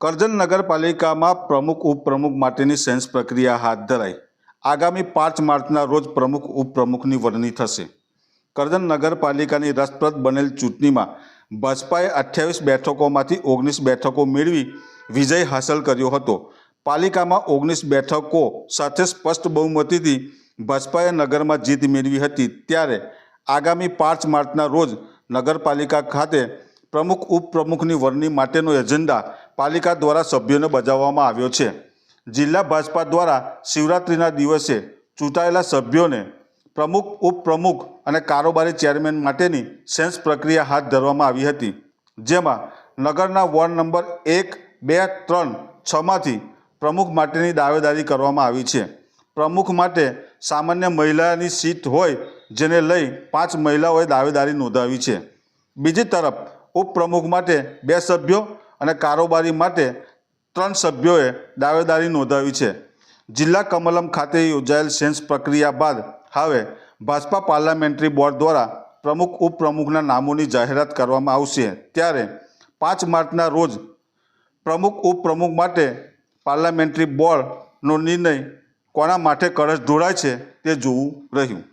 કરજણ નગરપાલિકામાં પ્રમુખ ઉપપ્રમુખ માટેની સેન્સ પ્રક્રિયા હાથ ધરાઈ। આગામી 5 માર્ચના રોજ પ્રમુખ ઉપપ્રમુખની વરણી થશે। કરજણ નગરપાલિકાની રસપ્રદ બનેલ ચૂંટણીમાં ભાજપાએ 28 બેઠકોમાંથી 19 બેઠકો મેળવી વિજય હાંસલ કર્યો હતો। પાલિકામાં 19 બેઠકો સાથે સ્પષ્ટ બહુમતીથી ભાજપાએ નગરમાં જીત મેળવી હતી। ત્યારે આગામી 5 માર્ચના રોજ નગરપાલિકા ખાતે પ્રમુખ ઉપપ્રમુખની વરણી માટેનો એજન્ડા પાલિકા દ્વારા સભ્યોને બજાવવામાં આવ્યો છે। જિલ્લા ભાજપા દ્વારા શિવરાત્રિના દિવસે ચૂંટાયેલા સભ્યોને પ્રમુખ ઉપપ્રમુખ અને કારોબારી ચેરમેન માટેની સેન્સ પ્રક્રિયા હાથ ધરવામાં આવી હતી, જેમાં નગરના વોર્ડ નંબર 1, 2, 3, 6માંથી પ્રમુખ માટેની દાવેદારી કરવામાં આવી છે। પ્રમુખ માટે સામાન્ય મહિલાની સીટ હોય, જેને લઈ 5 મહિલાઓએ દાવેદારી નોંધાવી છે। બીજી તરફ ઉપપ્રમુખ માટે 2 સભ્યો અને કારોબારી માટે 3 સભ્યોએ દાવેદારી નોંધાવી છે। જિલ્લા કમલમ ખાતે યોજાયેલ સેન્સ પ્રક્રિયા બાદ હવે ભાજપા પાર્લામેન્ટરી બોર્ડ દ્વારા પ્રમુખ ઉપપ્રમુખના નામોની જાહેરાત કરવામાં આવશે। ત્યારે 5 માર્ચના રોજ પ્રમુખ ઉપપ્રમુખ માટે પાર્લામેન્ટરી બોર્ડનો નિર્ણય કોના માટે કળશ ઢોળાય છે તે જોવું રહ્યું।